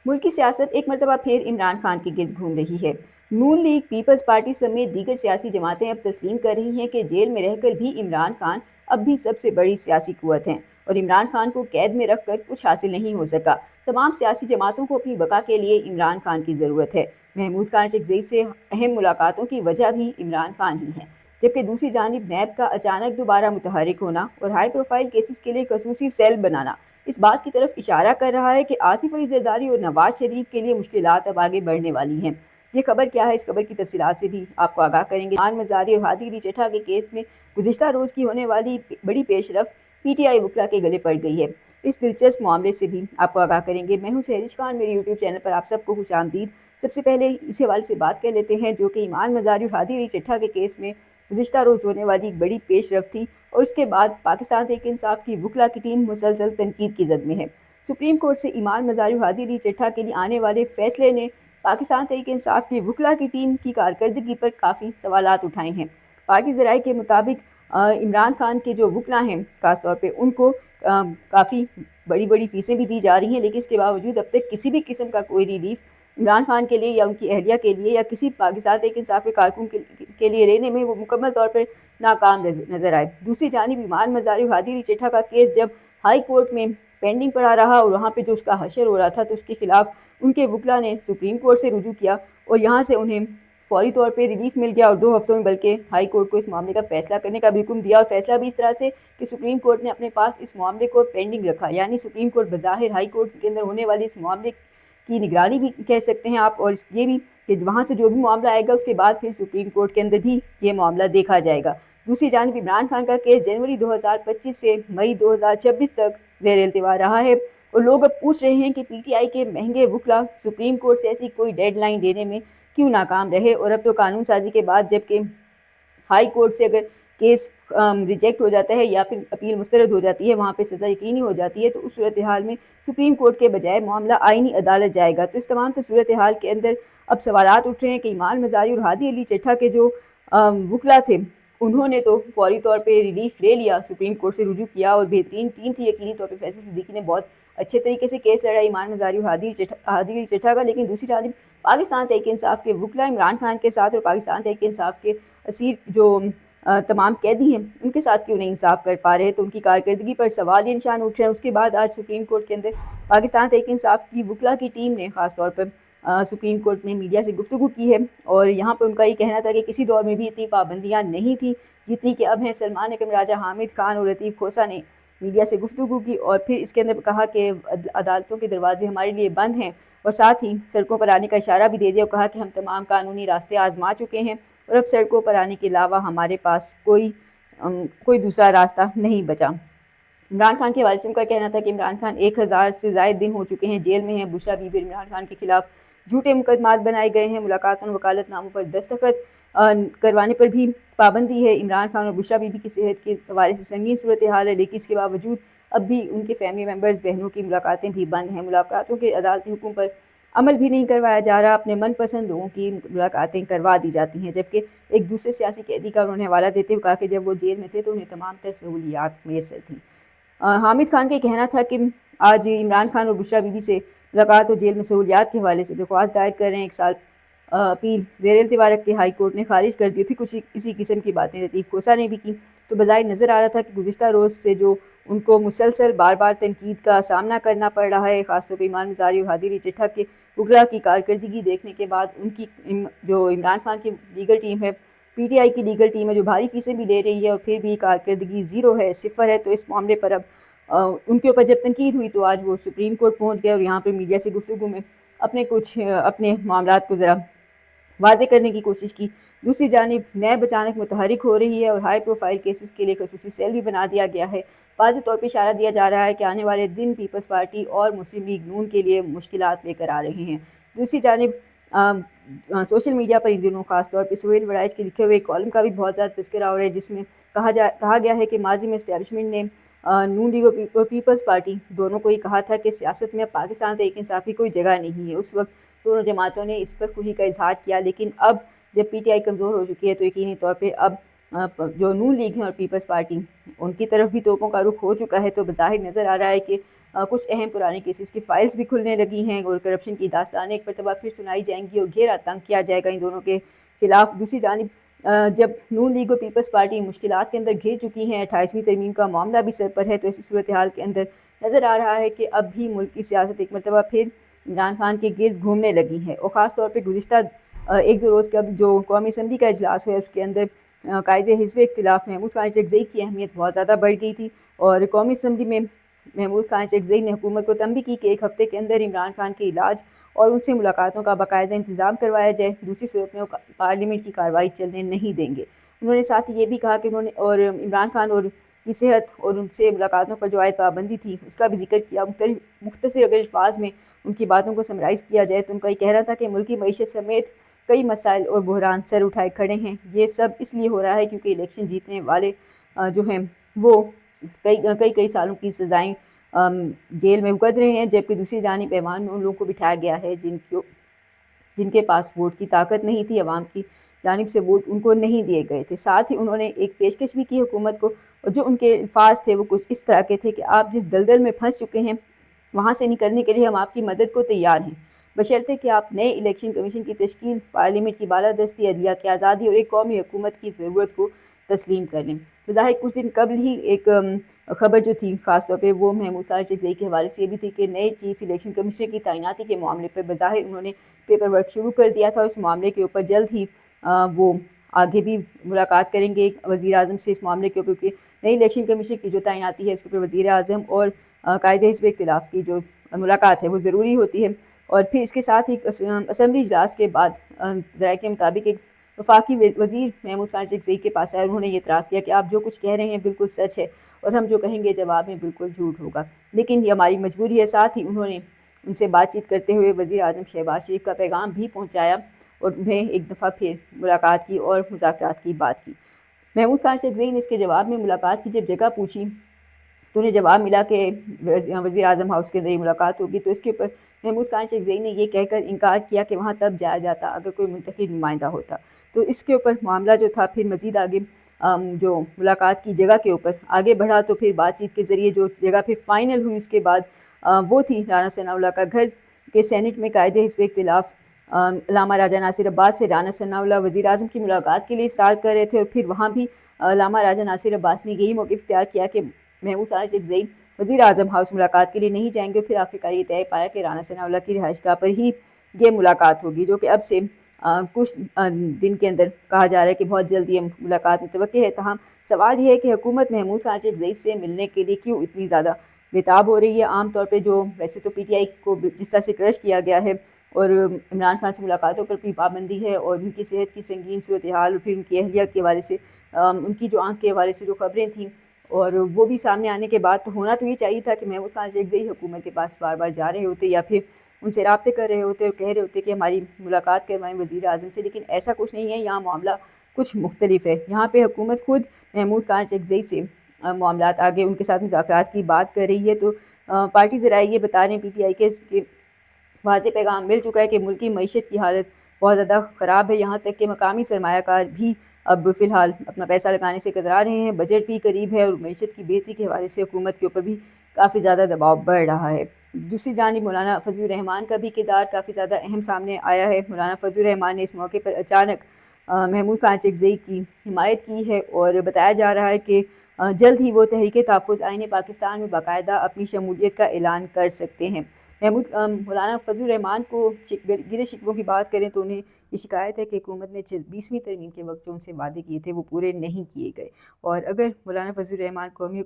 ملکی سیاست ایک مرتبہ پھر عمران خان کے گرد گھوم رہی ہے۔ نون لیگ، پیپلز پارٹی سمیت دیگر سیاسی جماعتیں اب تسلیم کر رہی ہیں کہ جیل میں رہ کر بھی عمران خان اب بھی سب سے بڑی سیاسی قوت ہیں اور عمران خان کو قید میں رکھ کر کچھ حاصل نہیں ہو سکا۔ تمام سیاسی جماعتوں کو اپنی بقا کے لیے عمران خان کی ضرورت ہے۔ محمود خان چکزئی سے اہم ملاقاتوں کی وجہ بھی عمران خان ہی ہے، جبکہ دوسری جانب نیب کا اچانک دوبارہ متحرک ہونا اور ہائی پروفائل کیسز کے لیے خصوصی سیل بنانا اس بات کی طرف اشارہ کر رہا ہے کہ آصف علی زرداری اور نواز شریف کے لیے مشکلات اب آگے بڑھنے والی ہیں۔ یہ خبر کیا ہے، اس خبر کی تفصیلات سے بھی آپ کو آگاہ کریں گے۔ امان مزاری اور ہادی علی چٹھا کے کیس میں گزشتہ روز کی ہونے والی بڑی پیش رفت پی ٹی آئی وکلا کے گلے پڑ گئی ہے۔ اس دلچسپ معاملے سے بھی آپ کو آگاہ کریں گے۔ میں ہوں سہرش خان، میرے یوٹیوب چینل پر آپ سب کو خوش آمدید۔ سب سے پہلے اس حوالے سے بات کر لیتے ہیں جو کہ امان مزاری اور ہادی علی چٹھا کے کیس میں گزشتہ روز ہونے والی ایک بڑی پیش رفت تھی اور اس کے بعد پاکستان تحریک انصاف کی وکلا کی ٹیم مسلسل تنقید کی زد میں ہے۔ سپریم کورٹ سے امان مزاری اور ہادی علی چٹھا کے لیے آنے والے فیصلے نے پاکستان تحریک انصاف کی وکلا کی ٹیم کی کارکردگی پر کافی سوالات اٹھائے ہیں۔ پارٹی ذرائع کے مطابق عمران خان کے جو وکلا ہیں خاص طور پہ ان کو کافی بڑی بڑی فیسیں بھی دی جا رہی ہیں، لیکن اس کے باوجود اب تک کسی بھی قسم کا کوئی ریلیف عمران خان کے لیے یا ان کی اہلیہ کے لیے یا کسی پاکستان تحریک انصاف کے کارکن کے لیے لینے میں وہ مکمل طور پر ناکام نظر آئے۔ دوسری جانب امان مزاری اور ہادی علی چٹھا کا کیس جب ہائی کورٹ میں پینڈنگ پڑا رہا اور وہاں پہ جو اس کا حشر ہو رہا تھا تو اس کے خلاف ان کے وکلا نے سپریم کورٹ سے رجوع کیا اور یہاں سے انہیں فوری طور پہ ریلیف مل گیا اور 2 ہفتوں میں بلکہ ہائی کورٹ کو اس معاملے کا فیصلہ کرنے کا بھی حکم دیا، اور فیصلہ بھی اس طرح سے کہ سپریم کورٹ نے اپنے پاس اس معاملے کو پینڈنگ رکھا، یعنی سپریم کورٹ بظاہر ہائی کورٹ کے اندر ہونے والے اس معاملے کی نگرانی بھی کہہ سکتے ہیں آپ، اور یہ بھی کہ وہاں سے جو بھی معاملہ آئے گا اس کے بعد پھر سپریم کورٹ کے اندر بھی یہ معاملہ دیکھا جائے گا۔ دوسری جانب عمران خان کا کیس جنوری 2025 سے مئی 2026 تک زیر التوا رہا ہے اور لوگ اب پوچھ رہے ہیں کہ پی ٹی آئی کے مہنگے وکلا سپریم کورٹ سے ایسی کوئی ڈیڈ لائن دینے میں کیوں ناکام رہے، اور اب تو قانون سازی کے بعد جبکہ ہائی کورٹ سے اگر کیس ریجیکٹ ہو جاتا ہے یا پھر اپیل مسترد ہو جاتی ہے، وہاں پہ سزا یقینی ہو جاتی ہے، تو اس صورتحال میں سپریم کورٹ کے بجائے معاملہ آئینی عدالت جائے گا۔ تو اس تمام صورتحال کے اندر اب سوالات اٹھ رہے ہیں کہ امان مزاری اور ہادی علی چٹھا کے جو وکلا تھے انہوں نے تو فوری طور پہ ریلیف لے لیا، سپریم کورٹ سے رجوع کیا اور بہترین ٹیم تھی یقینی طور پہ فیصل صدیقی نے بہت اچھے طریقے سے کیس لڑا امان مزاری اور ہادی علی چٹھا کا، لیکن دوسری جانب پاکستان تحریک انصاف کے وکلا عمران خان کے ساتھ اور پاکستان تحریک انصاف کے اسیر جو تمام قیدی ہیں ان کے ساتھ کیوں نہیں انصاف کر پا رہے، تو ان کی کارکردگی پر سوال یہ نشان اٹھ رہے ہیں۔ اس کے بعد آج سپریم کورٹ کے اندر پاکستان تحریک انصاف کی وکلا کی ٹیم نے خاص طور پر سپریم کورٹ میں میڈیا سے گفتگو کی ہے اور یہاں پر ان کا یہ کہنا تھا کہ کسی دور میں بھی اتنی پابندیاں نہیں تھیں جتنی کہ اب ہیں۔ سلمان اکرم راجہ، حامد خان اور لطیف کھوسہ نے میڈیا سے گفتگو کی اور پھر اس کے اندر کہا کہ عدالتوں کے دروازے ہمارے لیے بند ہیں، اور ساتھ ہی سڑکوں پر آنے کا اشارہ بھی دے دیا اور کہا کہ ہم تمام قانونی راستے آزما چکے ہیں اور اب سڑکوں پر آنے کے علاوہ ہمارے پاس کوئی دوسرا راستہ نہیں بچا۔ عمران خان کے والد سے ان کا کہنا تھا کہ عمران خان 1000 سے زائد دن ہو چکے ہیں جیل میں ہیں۔ بشرا بی بی عمران خان کے خلاف جھوٹے مقدمات بنائے گئے ہیں، ملاقاتوں اور وکالت ناموں پر دستخط کروانے پر بھی پابندی ہے۔ عمران خان اور بشرا بی بی کی صحت کے حوالے سے سنگین صورتحال ہے، لیکن اس کے باوجود اب بھی ان کے فیملی ممبرز، بہنوں کی ملاقاتیں بھی بند ہیں۔ ملاقاتوں کے عدالتی حکم پر عمل بھی نہیں کروایا جا رہا، اپنے من پسند لوگوں کی ملاقاتیں کروا دی جاتی ہیں، جبکہ ایک دوسرے سیاسی قیدی کا انہوں نے حوالہ دیتے ہوئے کہا کہ جب وہ جیل میں تھے تو انہیں تمام تر سہولیات میسر تھیں۔ حامد خان کا کہنا تھا کہ آج عمران خان اور بشرا بی بی سے ملاقات اور جیل میں سہولیات کے حوالے سے درخواست دائر کر رہے ہیں۔ 1 سال اپیل زیر التوا رکھ کے ہائی کورٹ نے خارج کر دی، پھر کچھ اسی قسم کی باتیں لطیف کھوسہ نے بھی کی، تو بظاہر نظر آ رہا تھا کہ گزشتہ روز سے جو ان کو مسلسل بار بار تنقید کا سامنا کرنا پڑ رہا ہے، خاص طور پہ امان مزاری اور ہادی علی چٹھا کے وکلا کی کارکردگی دیکھنے کے بعد ان کی جو عمران خان کی لیگل ٹیم ہے، پی ٹی آئی کی لیگل ٹیم ہے جو بھاری فیسیں بھی لے رہی ہے اور پھر بھی کارکردگی زیرو ہے، صفر ہے، تو اس معاملے پر اب ان کے اوپر جب تنقید ہوئی تو آج وہ سپریم کورٹ پہنچ گئے اور یہاں پر میڈیا سے گفتگو میں اپنے معاملات کو ذرا واضح کرنے کی کوشش کی۔ دوسری جانب نیب اچانک متحرک ہو رہی ہے اور ہائی پروفائل کیسز کے لیے خصوصی سیل بھی بنا دیا گیا ہے۔ واضح طور پہ اشارہ دیا جا رہا ہے کہ آنے والے دن پیپلز پارٹی اور مسلم لیگ نون کے لیے مشکلات لے کر آ رہے ہیں۔ دوسری جانب سوشل میڈیا پر ان دنوں خاص طور پہ سہیل وڑائچ کے لکھے ہوئے کالم کا بھی بہت زیادہ تذکرہ ہو رہا ہے، جس میں کہا گیا ہے کہ ماضی میں اسٹیبلشمنٹ نے نون لیگ اور پیپلز پارٹی دونوں کو یہ کہا تھا کہ سیاست میں پاکستان تحریک انصاف کی کوئی جگہ نہیں ہے۔ اس وقت دونوں جماعتوں نے اس پر خوشی کا اظہار کیا، لیکن اب جب پی ٹی آئی کمزور ہو چکی ہے تو یقینی طور پہ اب جو نون لیگ ہیں اور پیپلز پارٹی ان کی طرف بھی توپوں کا رخ ہو چکا ہے، تو بظاہر نظر آ رہا ہے کہ کچھ اہم پرانے کیسز کی فائلز بھی کھلنے لگی ہیں اور کرپشن کی داستانیں ایک مرتبہ پھر سنائی جائیں گی اور گھیرا تنگ کیا جائے گا ان دونوں کے خلاف۔ دوسری جانب جب نون لیگ اور پیپلز پارٹی مشکلات کے اندر گھر چکی ہیں، 28ویں ترمیم کا معاملہ بھی سر پر ہے، تو ایسی صورتحال کے اندر نظر آ رہا ہے کہ اب بھی ملک کی سیاست ایک مرتبہ پھر عمران خان کے گرد گھومنے لگی ہے، اور خاص طور پہ گزشتہ ایک دو روز کا جو قومی اسمبلی کا اجلاس ہوا اس کے اندر قائد حزب اختلاف محمود خان چکزئی کی اہمیت بہت زیادہ بڑھ گئی تھی، اور قومی اسمبلی میں محمود خان چکزئی نے حکومت کو تنبیہ کی کہ ایک ہفتے کے اندر عمران خان کے علاج اور ان سے ملاقاتوں کا باقاعدہ انتظام کروایا جائے، دوسری صورت میں وہ پارلیمنٹ کی کارروائی چلنے نہیں دیں گے۔ انہوں نے ساتھ ہی یہ بھی کہا کہ انہوں نے اور عمران خان اور کی صحت اور ان سے ملاقاتوں پر جو عائد پابندی تھی اس کا بھی ذکر کیا۔ مختصر اگر الفاظ میں ان کی باتوں کو سمرائز کیا جائے تو ان کا یہ کہنا تھا کہ ملکی معیشت سمیت کئی مسائل اور بحران سر اٹھائے کھڑے ہیں، یہ سب اس لیے ہو رہا ہے کیونکہ الیکشن جیتنے والے جو ہیں وہ کئی سالوں کی سزائیں جیل میں بھگت رہے ہیں، جبکہ دوسری جانب ایوان میں ان لوگوں کو بٹھایا گیا ہے جن کے پاس ووٹ کی طاقت نہیں تھی، عوام کی جانب سے ووٹ ان کو نہیں دیے گئے تھے۔ ساتھ ہی انہوں نے ایک پیشکش بھی کی حکومت کو، اور جو ان کے الفاظ تھے وہ کچھ اس طرح کے تھے کہ آپ جس دلدل میں پھنس چکے ہیں وہاں سے نکلنے کے لیے ہم آپ کی مدد کو تیار ہیں، بشرطے کہ آپ نئے الیکشن کمیشن کی تشکیل، پارلیمنٹ کی بالادستی، عدلیہ کی آزادی اور ایک قومی حکومت کی ضرورت کو تسلیم کر لیں۔ بظاہر کچھ دن قبل ہی ایک خبر جو تھی خاص طور پہ وہ محمود خان چکزئی کے حوالے سے یہ بھی تھی کہ نئے چیف الیکشن کمیشنر کی تعیناتی کے معاملے پر بظاہر انہوں نے پیپر ورک شروع کر دیا تھا، اور اس معاملے کے اوپر جلد ہی وہ آگے بھی ملاقات کریں گے وزیر اعظم سے اس معاملے کے اوپر، کہ نئی الیکشن کمیشن کی جو تعیناتی ہے اس کے اوپر وزیر اعظم اور قائد حزب اختلاف کی جو ملاقات ہے وہ ضروری ہوتی ہے۔ اور پھر اس کے ساتھ ہی اسمبلی اجلاس کے بعد ذرائع کے مطابق ایک وفاقی وزیر محمود خان چکزئی کے پاس آئے، انہوں نے یہ اعتراف کیا کہ آپ جو کچھ کہہ رہے ہیں بالکل سچ ہے اور ہم جو کہیں گے جواب میں بالکل جھوٹ ہوگا، لیکن یہ ہماری مجبوری ہے۔ ساتھ ہی انہوں نے ان سے بات چیت کرتے ہوئے وزیر اعظم شہباز شریف کا پیغام بھی پہنچایا اور انہیں ایک دفعہ پھر ملاقات کی اور مذاکرات کی بات کی۔ محمود خان چکزئی نے اس کے جواب میں ملاقات کی جب جگہ پوچھی تو انہیں جواب ملا کہ وزیر اعظم ہاؤس کے اندر ملاقات ہوگی، تو اس کے اوپر محمود خان چکزئی نے یہ کہہ کر انکار کیا کہ وہاں تب جایا جاتا اگر کوئی منتخب نمائندہ ہوتا۔ تو اس کے اوپر معاملہ جو تھا پھر مزید آگے جو ملاقات کی جگہ کے اوپر آگے بڑھا، تو پھر بات چیت کے ذریعے جو جگہ پھر فائنل ہوئی اس کے بعد وہ تھی رانا ثناء اللہ کا گھر کہ سینٹ میں قائد حزب اختلاف علامہ راجہ ناصر عباس سے رانا ثناء اللہ وزیر اعظم کی ملاقات کے لیے اصرار کر رہے تھے، اور پھر وہاں بھی علامہ راجہ ناصر عباس نے یہی موقف اختیار کیا کہ محمود خان چکزئی وزیر اعظم ہاؤس ملاقات کے لیے نہیں جائیں گے، پھر آخرکار یہ طے پایا کہ رانا ثناء اللہ کی رہائش گاہ پر ہی یہ ملاقات ہوگی، جو کہ اب سے کچھ دن کے اندر کہا جا رہا ہے کہ بہت جلدی یہ ملاقات متوقع ہے۔ تاہم سوال یہ ہے کہ حکومت محمود خان چکزئی سے ملنے کے لیے کیوں اتنی زیادہ بےتاب ہو رہی ہے؟ عام طور پہ جو ویسے تو پی ٹی آئی کو جس طرح سے کرش کیا گیا ہے اور عمران خان سے ملاقاتوں پر بھی پابندی ہے، اور ان کی صحت کی سنگین صورتحال اور پھر ان کی اہلیہ کے حوالے سے ان کی جو آنکھ کے حوالے سے جو خبریں تھیں اور وہ بھی سامنے آنے کے بعد تو ہونا تو یہ چاہیے تھا کہ محمود خان چکزئی حکومت کے پاس بار بار جا رہے ہوتے یا پھر ان سے رابطے کر رہے ہوتے اور کہہ رہے ہوتے کہ ہماری ملاقات کروائیں وزیر اعظم سے، لیکن ایسا کچھ نہیں ہے۔ یہاں معاملہ کچھ مختلف ہے، یہاں پہ حکومت خود محمود خان چکزئی سے معاملات آگے ان کے ساتھ مذاکرات کی بات کر رہی ہے۔ تو پارٹی ذرائع یہ بتا رہے ہیں پی ٹی آئی کے واضح پیغام مل چکا ہے کہ ملکی معیشت کی حالت بہت زیادہ خراب ہے، یہاں تک کہ مقامی سرمایہ کار بھی اب فی الحال اپنا پیسہ لگانے سے کترا رہے ہیں، بجٹ بھی قریب ہے اور معیشت کی بہتری کے حوالے سے حکومت کے اوپر بھی کافی زیادہ دباؤ بڑھ رہا ہے۔ دوسری جانب مولانا فضل الرحمان کا بھی کردار کافی زیادہ اہم سامنے آیا ہے۔ مولانا فضل الرحمان نے اس موقع پر اچانک محمود خان چکزئی کی حمایت کی ہے اور بتایا جا رہا ہے کہ جلد ہی وہ تحریک تحفظ آئین پاکستان میں باقاعدہ اپنی شمولیت کا اعلان کر سکتے ہیں۔ مولانا فضل الرحمان کو گرے شکووں کی بات کریں تو انہیں یہ شکایت ہے کہ حکومت نے 20ویں ترمیم کے وقت جو ان سے وعدے کیے تھے وہ پورے نہیں کیے گئے، اور اگر مولانا فضل الرحمان قومی